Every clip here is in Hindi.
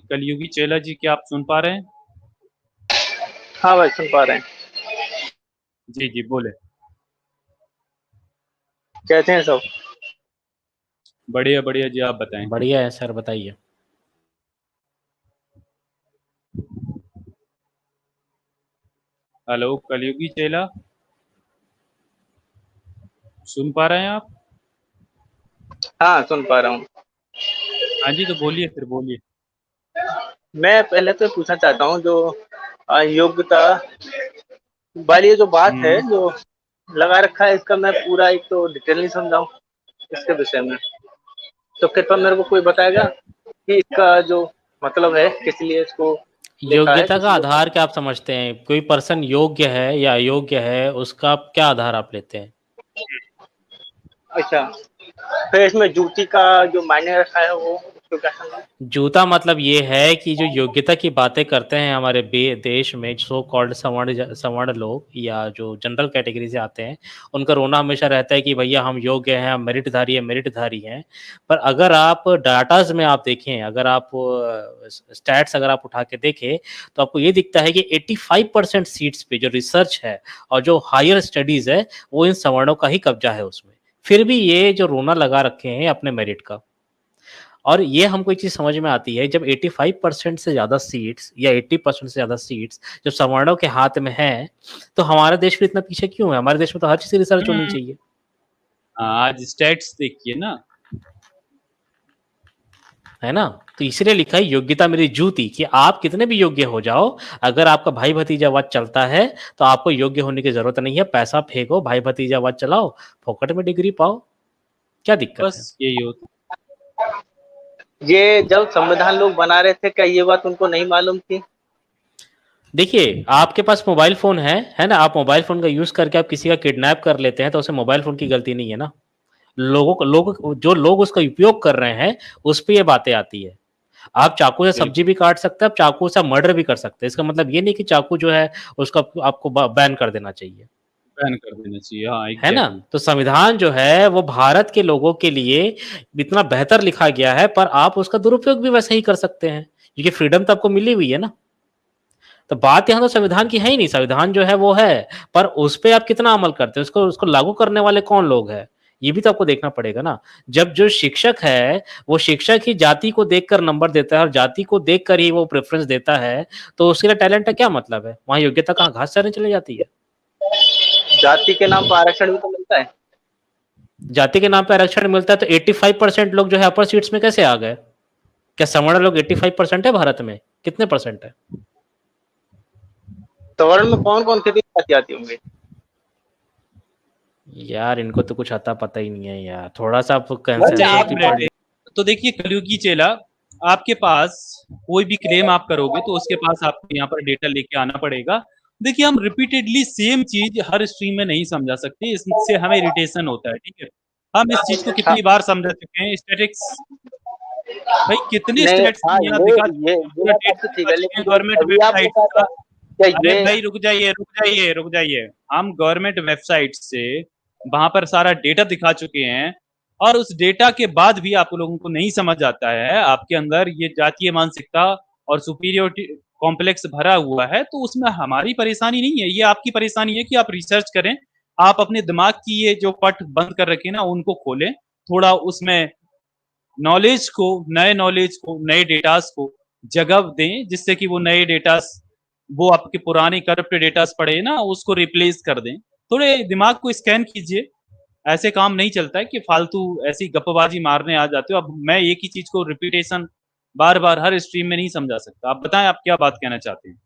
कलयुगी चेला जी, क्या आप सुन पा रहे हैं? हाँ भाई, सुन पा रहे हैं। जी, जी, बोले। कैसे हैं सब? बढ़िया, बढ़िया जी, आप बताएँ। बढ़िया है सर, बताइए। हेलो, कलयुगी चेला? सुन पा रहे हैं आप? हाँ, सुन पा रहा हूँ। हाँ जी, तो बोलिए, फिर बोलिए। मैं पहले तो पूछना चाहता हूँ, जो योग्यता वाली ये जो बात है, जो लगा रखा है, इसका मैं पूरा एक तो डिटेल नहीं समझा हूँ इसके विषय में। तो कृपया मेरे को कोई बताएगा कि इसका जो मतलब है, किस लिए इसको लिखा है, योग्यता किस का लिए? आधार क्या आप समझते हैं? कोई पर्सन योग्य है या अयोग्य है, उसका क्या आधार आप लेते हैं? अच्छा, फिर इसमें जूती का जो मायने रखा है वो उसको क्या समझे? जूता मतलब ये है कि जो योग्यता की बातें करते हैं हमारे देश में सो कॉल्ड सवर्ण सवर्ण लोग या जो जनरल कैटेगरी से आते हैं, उनका रोना हमेशा रहता है कि भैया हम योग्य हैं, हम मेरिटधारी हैं। पर अगर आप डाटाज में आप देखें, अगर आप स्टैट्स अगर आप उठा के देखें, तो आपको ये दिखता है कि 85% सीट्स पे जो रिसर्च है और जो हायर स्टडीज़ है, वो इन सवर्णों का ही कब्जा है उसमें। फिर भी ये जो रोना लगा रखे हैं अपने मेरिट का। और ये हमको एक चीज़ समझ में आती है, जब 85% से ज़्यादा सीट्स या 80% से ज़्यादा सीट्स जब सवर्णों के हाथ में हैं, तो हमारा देश फिर इतना पीछे क्यों है? हमारे देश में तो हर चीज़ की रिसर्च होनी चाहिए। आज स्टैट्स देखिए ना। है ना? तो इसीलिए लिखा है योग्यता मेरी जूती, कि आप कितने भी योग्य हो जाओ, अगर आपका भाई भतीजावाद चलता है, तो आपको योग्य होने की ज़रूरत नहीं है। पैसा फेंको, भाई भतीजावाद चलाओ, फोकट में डिग्री पाओ। क्या दिक्कत है? बस यही होता ये जब संविधान लोग बना रहे थे, क्या ये बात उनको नहीं मालूम थी? देखिए, आपके पास मोबाइल फ़ोन है ना? आप मोबाइल फ़ोन का यूज़ करके आप किसी का किडनैप कर लेते हैं, तो उसमें मोबाइल फ़ोन की गलती नहीं है ना? जो लोग उसका उपयोग कर रहे हैं, उस पे ये बातें आती है। आप चाकू से सब्जी बिल्कुल, भी काट सकते हैं, आप चाकू से मर्डर भी कर सकते हैं। इसका मतलब ये नहीं कि चाकू जो है उसका आपको बैन कर देना चाहिए। बैन कर देना चाहिए। हाँ, है ना? एग्ज़ैक्टली। तो संविधान जो है वो भारत के लोगों के लिए इतना बेहतर लिखा गया है, पर आप उसका दुरुपयोग भी वैसे ही कर सकते हैं, क्योंकि फ्रीडम तो आपको मिली हुई है ना। तो बात यहाँ तो संविधान की है ही नहीं, संविधान जो है वो है, पर उस पे आप कितना अमल करते हैं, उसको उसको लागू करने वाले कौन लोग हैं? ये भी तो आपको देखना पड़ेगा ना। जब जो शिक्षक है, वो शिक्षक ही जाति को देखकर नंबर देता है और जाति को देखकर ही वो प्रेफ़रेंस देता है, तो उसके लिए टैलेंट का क्या मतलब है? वहाँ योग्यता कहाँ घास चरने चली जाती है? जाति के नाम पर आरक्षण भी तो मिलता है। जाति के नाम पे आरक्षण मिलता है, तो 85% लोग जो है अपर सीट्स में कैसे आ गए? क्या सवर्ण लोग 85% है भारत में? कितने परसेंट है? सवर्ण में कौन कौन कितनी जाति आती होंगी? यार इनको तो कुछ आता पता ही नहीं है यार, थोड़ा सा आप अच्छा, एक कंसेंसस मिनट। तो देखिए कलयुगी चेला, आपके पास कोई भी क्लेम आप करोगे तो उसके पास आपको यहाँ पर डेटा लेके आना पड़ेगा। देखिए, हम रिपीटेडली सेम चीज़ हर स्ट्रीम में नहीं समझा सकते, इससे हमें इरिटेशन होता है, ठीक है? हम इस चीज़ को हाँ, कितनी बार समझा चुके हैं, स्टैटिक्स भाई कितने नहीं, स्टैट्स हाँ, हम यहाँ दिखा चुके ये हैं, ये पूरा बात डेटा आपकी ठीक दिखा है, चुके हैं लेकिन जो गवर्नमेंट अभी आपने वेबसाइट कहा का। था, क्या अरे ये? भाई रुक जाइए। हम गवर्नमेंट वेबसाइट से वहां पर सारा डेटा दिखा चुके हैं, और उस डेटा के बाद भी आप लोगों को नहीं समझ आता है, आपके अंदर ये जातीय मानसिकता और सुपीरियोरिटी कॉम्प्लेक्स भरा हुआ है, तो उसमें हमारी परेशानी नहीं है, ये आपकी परेशानी है कि आप रिसर्च करें। आप अपने दिमाग की ये जो पट बंद कर रखे ना, उनको खोलें, थोड़ा उसमें नॉलेज को, नए डेटास को जगह दें, जिससे कि वो नए डेटास, वो आपके पुराने करप्ट डेटास पड़े ना, उसको रिप्लेस कर दें। थोड़े दिमाग को स्कैन कीजिए। ऐसे काम नहीं चलता है कि फालतू ऐसी गप्पबाजी मारने आ जाते हो। अब मैं एक ही चीज को रिपीटेशन बार बार हर स्ट्रीम में नहीं समझा सकता। आप बताएं, आप क्या बात कहना चाहते हैं?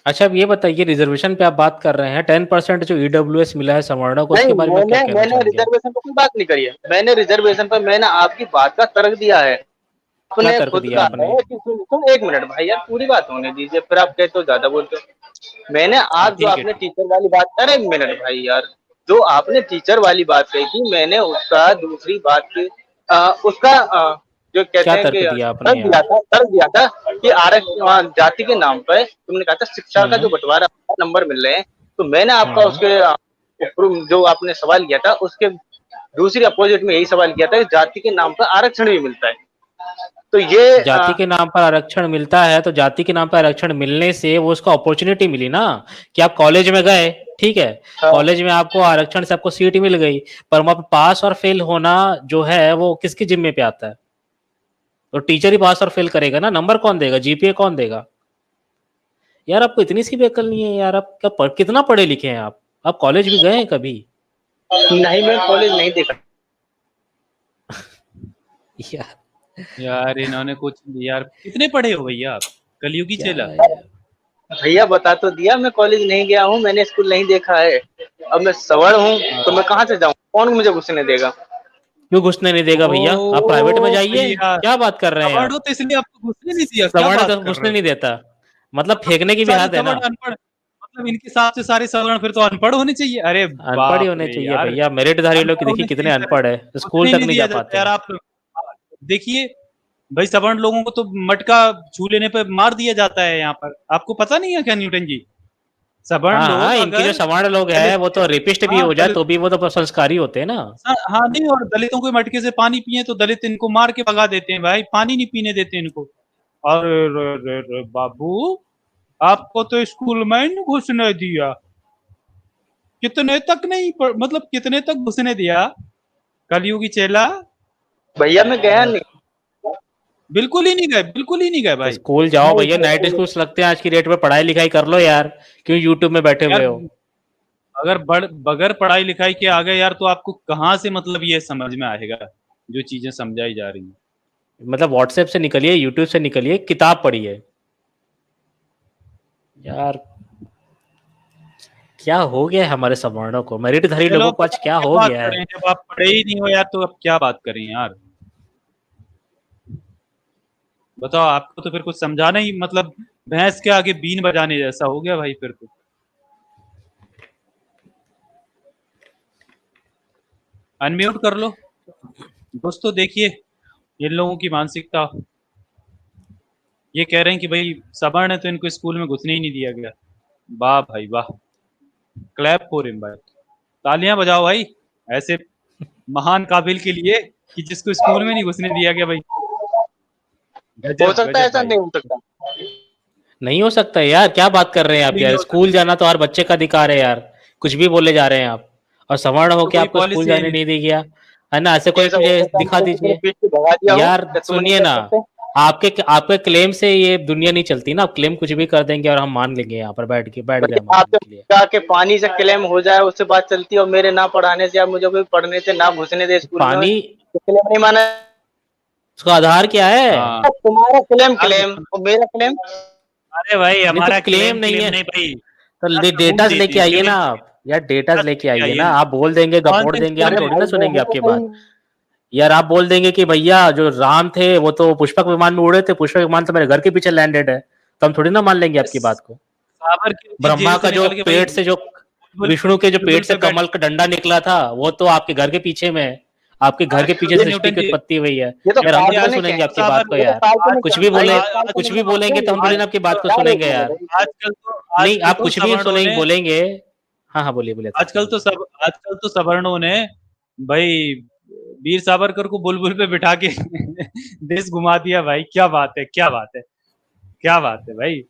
अच्छा, अब ये बताइए, रिजर्वेशन पे आप बात कर रहे हैं, 10% जो ईडब्ल्यूएस मिला है सवर्णों को, नहीं, उसके बारे में क्या कहना मैंने चाहेंगे आप? रिजर्वेशन पर कोई बात नहीं करी है। मैंने रिजर्वेशन पर मैंने आपकी बात का तर्क दिया है। क्या आपने तर्क खुद दिया कहा आपने? है कि सुन एक मिनट भाई, यार पूरी बात होने दीजिए, फिर आप कहते हो ज्यादा बोलते हो। मैंने आप जो ठीक है, आपने ठीक। टीचर वाली बात, अरे एक मिनट भाई यार, जो आपने टीचर वाली बात कही थी, मैंने उसका दूसरी बात की, उसका जो कहते क्या हैं तर्क कि दिया आपने यार? तर्क दिया था कि आरक्षण जाति के नाम पर तुमने कहा था शिक्षा का जो बंटवारा नंबर मिल रहे हैं, तो मैंने आपका हम्म उसके जो आपने सवाल किया था उसके दूसरी अपोजिट में यही सवाल किया था कि जाति के नाम पर आरक्षण भी मिलता है, तो ये जाति के नाम पर आरक्षण मिलता है, तो जाति के नाम पर आरक्षण मिलने से वो उसको अपॉर्चुनिटी मिली ना, कि आप कॉलेज में गए, ठीक है, कॉलेज में आपको आरक्षण से आपको सीट मिल गई, पर वहां पर पास और फेल होना जो है वो किसके जिम्मे पे आता है? तो टीचर ही पास और फेल करेगा ना, नंबर कौन देगा, जीपीए कौन देगा? यार आपको इतनी सी भी अकल नहीं है यार, आप क्या कितना पढ़े लिखे हैं आप कॉलेज भी गए हैं कभी? नहीं, मैं कॉलेज नहीं देखा यार इन्होंने कुछ यार, कितने पढ़े हो भैया आप? कलयुगी चेला। भैया, बता तो दिया, मैं कॉलेज नहीं गया हूँ, मैंने स्कूल नहीं देखा है। अब मैं सवर्ण हूँ तो मैं कहाँ से जाऊँ, कौन मुझे घुसने देगा? क्यों घुसने नहीं देगा भैया? आप प्राइवेट में जाइए, क्या बात कर रहे हैं आप? सवर्ण हो तो इसलिए आपको घुसने नहीं दिया, क्या सवर्ण बात तो कर घुसने रहे नहीं हो? देता, मतलब फेंकने की भी सारे हद है ना। सवर्ण अनपढ़, मतलब इनके हिसाब से सारे सवर्ण फिर तो अनपढ़ होने चाहिए। अरे अनपढ़ ही बाप होने रे चाहिए यार, भैया, मेरिटधारी लोग अनपढ़ देखिए होने कितने चाहिए सर, अनपढ़ है, घुसने स्कूल ही तक नहीं नहीं जा दिया पाते जाता यार। हैं। आप देखिए भाई, सवर्ण लोगों को तो मटका छू लेने पे मार दिया जाता है यहाँ पर, आपको पता नहीं है क्या न्यूटन जी? सवर्ण हाँ हाँ, लोग इनके जो अगर सवर्ण लोग दलित, हैं वो तो रेपिस्ट भी हाँ हो जाए दलित, तो भी वो तो संस्कारी होते हैं ना। हाँ नहीं, और दलितों के मटके से पानी पिए तो दलित इनको मार के भगा देते हैं भाई, पानी नहीं पीने देते इनको। अरे बाबू, आपको तो स्कूल में ही नहीं घुसने दिया, कितने तक नहीं मतलब कितने तक घुसने दिया कलयुगी चेला? भैया, मैं गया नहीं। बिल्कुल ही नहीं गए, बिल्कुल ही नहीं गए तो भाई। स्कूल जाओ भैया, नाइट स्कूल्स लगते हैं आज की डेट में, पढ़ाई लिखाई कर लो यार, क्यों यूट्यूब में बैठे यार हुए हो? अगर बगैर पढ़ाई लिखाई के आ गए यार, तो आपको कहाँ से मतलब ये समझ में आएगा जो चीजें समझाई जा रही हैं? मतलब व्हाट्सएप से निकलिए, यूट्यूब से निकलिए, किताब पढ़िए यार। क्या हो गया है हमारे सवर्णों को, मेरिटधारी चलो लोगों को आज क्या क्या हो बात गया है? करें, जब आप पढ़े ही नहीं हो यार तो अब क्या बात करें यार? बताओ, आपको तो फिर कुछ समझाना ही मतलब भैंस के आगे बीन बजाने जैसा हो गया भाई फिर तो। अनम्यूट कर लो दोस्तों। देखिए इन लोगों की मानसिकता, ये कह रहे हैं कि भाई सवर्ण है तो इनको स्कूल में घुसने ही नहीं दिया गया। वाह भाई वाह, क्लैप फॉर हिम भाई, तालियां बजाओ भाई ऐसे महान काबिल के लिए कि जिसको स्कूल में नहीं घुसने दिया गया भाई। हो गजब सकता है, गजब ऐसा भाई। नहीं हो सकता। नहीं हो सकता यार, क्या बात कर रहे हैं आप नहीं यार? हो स्कूल सकता, जाना तो हर बच्चे का अधिकार है यार, कुछ भी बोले जा रहे हैं आप। और सवर्ण तो होके कोई आपको स्कूल पॉलिसी है ही जाने नहीं। नहीं दी गया है ना? ऐसे कोई ऐसा हो मुझे सकता है दिखा मैं तेरे दीजिए पीठ पे भगा दिया हूँ, यार। क्या तुम नहीं सुनिए कर ना, सकते? आपके आपके क्लेम से ये दुनिया नहीं चलती ना, आप क्लेम कुछ भी कर देंगे और हम मान लेंगे, यहाँ पर बैठ गए भैया, मानने आपसे के लिए। जाके पानी से क्लेम हो जाए, उससे बात चलती है, और मेरे ना पढ़ाने से या मुझे कोई पढ़ने से ना घुसने दे स्कूल में, पानी, तो क्लेम नहीं माना? उसका आधार क्या है? हाँ तुम्हारा क्लेम यार क्लेम और मेरा क्लेम। अरे भाई नहीं तो हमारा क्लेम क्लेम नहीं क्लेम है नहीं भाई, तो सबूत डेटाज दे लेके आइए दीजिए। ना आप यार, डेटाज लेके लेके आइए आइए ना। ना। आप बोल देंगे, कौन गपोड़ से देंगे, स्कूल हम अरे में? थोड़ी ना भाई, वो सुनेंगे हो तो आपकी सही। बात यार। आप बोल देंगे कि भैया जो राम थे वो तो पुष्पक विमान में उड़े थे, पुष्पक विमान तो मेरे घर के पीछे लैंडेड है, तो हम थोड़ी ना मान लेंगे आपकी बात को। साबरमती ब्रह्मा जेल का से जो निकल के भाई पेट से जो, बुलबुल विष्णु के जो बुलबुल पेट से पे बैठ कमल का डंडा निकला था वो तो आपके घर के पीछे में है, आपके घर के पीछे ये सृष्टि न्यूटन की जी, उत्पत्ति हुई है। ये तो यार हम थोड़ी ना काल्पनिक है, सुनेंगे आपकी बात साबर को ये तो यार। काल्पनिक कुछ है भी भाई, बोले, ये कुछ काल्पनिक भी बात बोलेंगे तो हम थोड़ी नहीं ना है। आपकी बात को क्या सुनेंगे बोल रहे यार। हो भाई? नहीं, आजकल आप तो कुछ भी सवर्णों सुनेंगे ने बोलेंगे। हाँ हाँ, बोलिए बोलिए। आजकल तो सवर्णों ने भाई वीर सावरकर को बुलबुल पे बिठा के देश घुमा दिया भाई। क्या बात है, क्या बात है, क्या बात है भाई।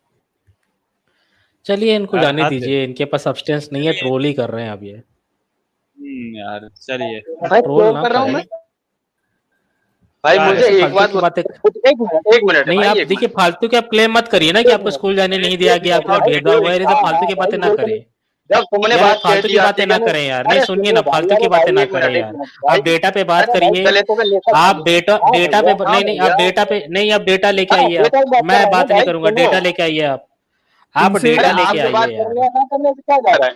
चलिए इनको जाने हद है। दीजिए, इनके पास सब्सटेंस नहीं है, चलिए ट्रोल ही कर रहे हैं अब ये। यार चलिए भाई, ट्रोल ट्रोल ना कर रहा हूँ करें मैं? भाई, क्या है। मुझे ऐसे एक फालतू बात की बातें। एक मिनट, एक मिनट है नहीं भाई, आप एक देखिए, मिनट, फालतू के आप क्लेम मत करिए ना कि एक आपको मिनट, स्कूल जाने नहीं दिया एक गया, मिनट आपके साथ भाई, भेदभाव हुआ है, ये सब हाँ फालतू हाँ की भाई, बातें ना बिल्कुल। करें। जब तुमने यार आप बात कह फालतू की दिया, बातें ठीक है ना ना? करें यार, नहीं अरे सुनिए सुनिए ना, भाई, फालतू की अरे बातें भाई, ना एक करें मिनट, एक यार। मिनट आप भाई। डेटा पे बात अरे भाई, करिए। गले तो का लेकर आप भाई। डेटा हाँ डेटा भैया, पे हाँ नहीं नहीं, आप भैया, डेटा पे नहीं, आप डेटा लेके हाँ, आइए आप। बेटा की बात कर मैं रहा हूँ ना बात नहीं भाई, करूंगा, सुनो। डेटा लेके आइए आप इनसे अरे डेटा लेके आपसे बात आइए कर यार। लिया ना, करने से क्या जा रहा है?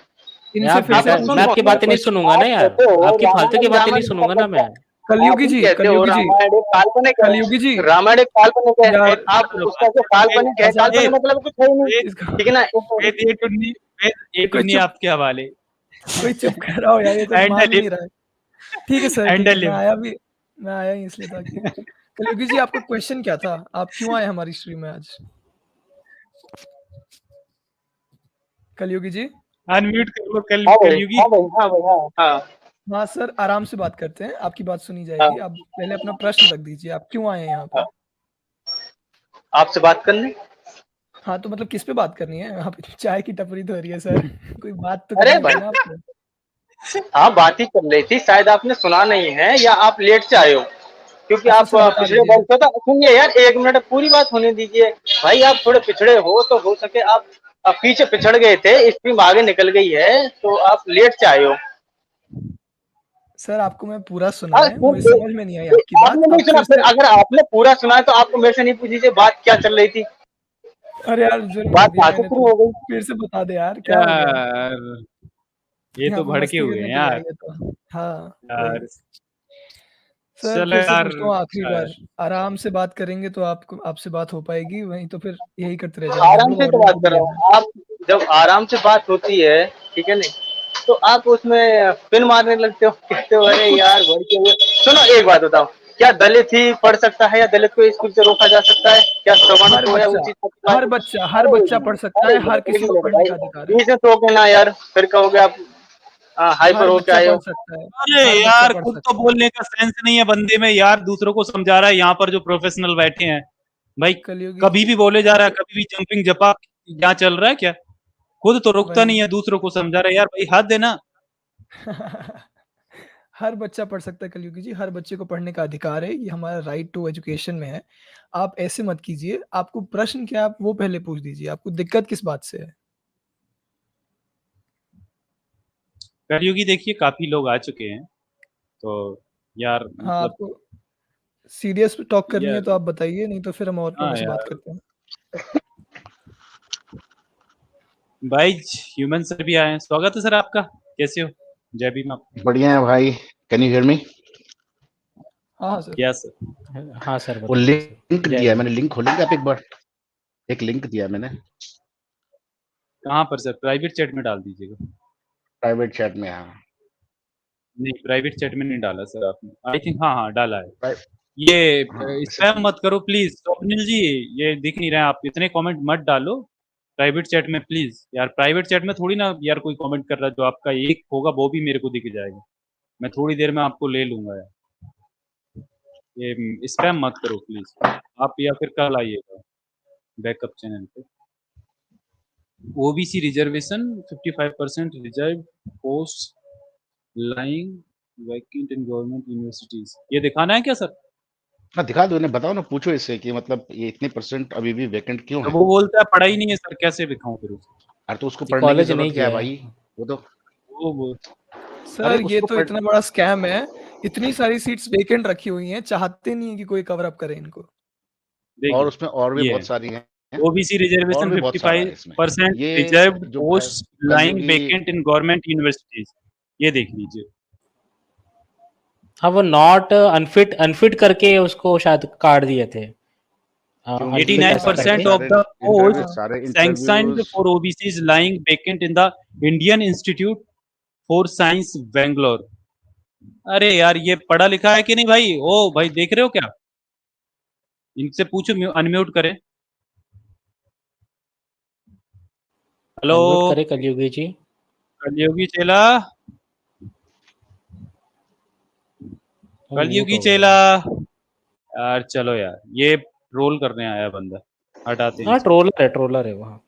इनसे आप फिर से डेटा, आप मैं पूछूं आपकी क्या बातें नहीं क्वेश्चन? सुनूंगा ना आप यार, कहते हो आपकी फालतू की रामायण, बातें नहीं रामायण सुनूंगा ना मतलब क्या? मैं। आप कलयुगी ही जी, कहते हो कलयुगी जी, रामायण एक काल्पनिक है। कलयुगी जी रामायण एक काल्पनिक है, यार, और आप उसका जो काल्पनिक है, ऐसा काल्पनिक मतलब कुछ है ही नहीं। इसका ठीक है ना? ये टुन्नी, ये कोई टुन्नी चुप, आपके हवाले। कोई चुप कर रहा हो यार, ये तो मान ही एंडल नहीं रहा है। ठीक है सर, ठीक है, एंडल मैं आया ही इसलिए था कि कलयुगी जी, आपका क्वेश्चन क्या था? आप क्यों आए हमारी स्ट्रीम में आज? कलयुगी जी, अनम्यूट कर लो हाँ भाई, कलयुगी। हाँ भाई, हाँ भाई, हाँ हाँ। हाँ सर, आराम से बात करते हैं, आपकी बात सुनी हाँ, जाएगी। आप पहले अपना प्रश्न रख दीजिए, आप क्यों आए हैं यहाँ पे? हाँ, आपसे बात करने। हाँ, तो मतलब किस पे बात करनी है? यहाँ पे चाय की टपरी तो हो रही है सर, कोई बात तो अरे करनी भाई, होगी ना आपको। हाँ बात ही कर रही थी, शायद आपने सुना नहीं है या आप लेट से आए हो, क्योंकि अच्छा आप सर, बता पिछले दीजिए। बार तो सुनिए यार, 1 मिनट पूरी बात होने दीजिए। भाई आप थोड़े पिछड़े हो, तो हो सके आप पीछे पिछड़ गए थे, स्ट्रीम आगे निकल गई है, तो आप लेट से आए हो। सर आपको मैं पूरा सुना हाँ, है, मुझे समझ में नहीं आई आपकी बात, आपने नहीं आप सुना, फिर फिर से। अगर आपने पूरा सुना है तो आपको मेरे से नहीं पूछिए बात क्या चल रही थी। अरे यार जुल्म कर बात दिया कहाँ से मैंने शुरू तो, हो गई। फिर से बता दे यार, क्या हो गया? यार ये यहाँ तो पे भड़के मस्ती हुए करने हैं के लिए यार। आए हैं तो। हाँ, वही। यार सर चलो फिर से यार। पूछता हूँ आखिरी बार, आराम से बात करेंगे तो आपको आपसे बात हो पाएगी, वहीं तो फिर यही करते रह जाएँगे हम आराम लोग, से और तो लोग बात को कर भी रहा लेना है। हूँ। आप जब आराम से बात होती है, ठीक है नहीं, तो आप उसमें पिन मारने लगते हो, कहते हो अरे यार भड़के हुए। सुनो एक बात बताओ, क्या दलित ही पढ़ सकता है या दलित को स्कूल से रोका जा सकता है? क्या सवर्ण हर को या बच्चा, ऊंची जाति वाले? हर अरे एक बच्चा पढ़ मिनट, सकता अरे है, एक हर मिनट, एक किसी को मिनट पढ़ने भाई, का अधिकार है। बीच में टोके ना यार, फिर कहोगे आप हाइपर हर होके बच्चा आए हो। पढ़ सकता है, अरे हर बच्चा यार पढ़ खुद तो सकता है। बोलने का सेंस नहीं है बंदे में यार, दूसरों को समझा रहा है यहाँ पर जो प्रोफेशनल बैठे हैं भाई। कलयुगी कभी जी, भी बोले जा रहा है, कभी भी जंपिंग जपा यहाँ चल रहा है क्या? खुद तो रुकता वही। नहीं है, दूसरों को समझा रहा है यार, भाई हद है ना। हर बच्चा पढ़ सकता है कलयुगी जी, हर बच्चे को पढ़ने का अधिकार है, ये हमारा राइट टू एजुकेशन में है। आप ऐसे मत कीजिए, आपको प्रश्न क्या है आप वो पहले पूछ दीजिए, आपको दिक्कत किस बात से है? कलयुगी देखिए काफी लोग आ चुके हैं, तो यार हाँ, मतलब आपको सीरियस टॉक करनी है यार, तो आप बताइए, नहीं तो फिर हम और हाँ लोगों से बात यार करते हैं। भाई, ह्यूमन सर भी आए हैं, स्वागत है सर आपका। कैसे हो? जय भीम आप। बढ़िया है भाई। Can you hear me? हाँ, हाँ सर। Yes sir. हाँ सर, वो बताइए सर। लिंक जय दिया है भीम। मैंने, लिंक खोलेंगे आप एक बार? एक लिंक दिया है मैंने कहाँ पर सर? प्राइवेट चैट में डाल दीजिएगा। प्राइवेट चैट में। हाँ नहीं, प्राइवेट चैट में नहीं डाला सर आपने, आई थिंक। हाँ हाँ, डाला है। प्राइ- ये हाँ स्पैम मत करो प्लीज स्वप्निल जी। ये दिख नहीं रहा है, आप इतने कमेंट मत डालो प्राइवेट चैट में प्लीज यार। प्राइवेट चैट में थोड़ी ना यार कोई कमेंट कर रहा है, जो आपका एक होगा वो भी मेरे को दिख जाएगा। मैं थोड़ी देर में आपको ले लूंगा यार। ये स्पैम मत करो प्लीज आप, या फिर कल आइएगा बैकअप चैनल पे। OBC reservation 55% reserve post lying vacant इन गवर्नमेंट यूनिवर्सिटीज, ये दिखाना है क्या सर? हाँ दिखा दो, इन्हें बताओ ना, पूछो इससे कि मतलब ये इतने परसेंट अभी भी वैकेंट क्यों तो है। वो बोलता है पढ़ा ही नहीं है सर, कैसे दिखाऊं फिर उसे? अरे तो उसको ये पढ़ने की कॉलेज जरूरत नहीं क्या है किया भाई? है। वो तो वो अरे सर ये उसको तो पढ़ इतना बड़ा स्कैम है, इतनी सारी सीट्स वेकेंट रखी हुई हैं, चाहते नहीं है कि कोई कवर अप करे इनको। और देखिए उसमें और भी ये बहुत है सारी हैं, ओबीसी और रिजर्वेशन भी बहुत सारा है इसमें। 55% ये रिजर्व्ड जो पोस्ट लाइंग कलयुगी वेकेंट इन गवर्नमेंट यूनिवर्सिटीज, ये देख लीजिए। हाँ, वो नॉट अनफिट अनफिट करके उसको शायद काट दिए थे। क्योंकि अनफिट ऐसा सारे 89% करके। of सारे the इंटरव्यू posts हाँ, सारे sanctioned interviews for OBCs lying vacant in the Indian Institute for Science Bangalore। अरे यार ये पढ़ा लिखा है कि नहीं भाई? ओ भाई देख रहे हो क्या? इनसे पूछो, अनम्यूट करें। हेलो अनम्यूट करे कलयुगी जी। कलयुगी चेला, वो म्यूट कलयुगी हो गए चेला। वो। यार चलो यार, ये रोल करने आया बंदा, हटाते हैं हाँ, इसको। ट्रोलर है वो। हाँ।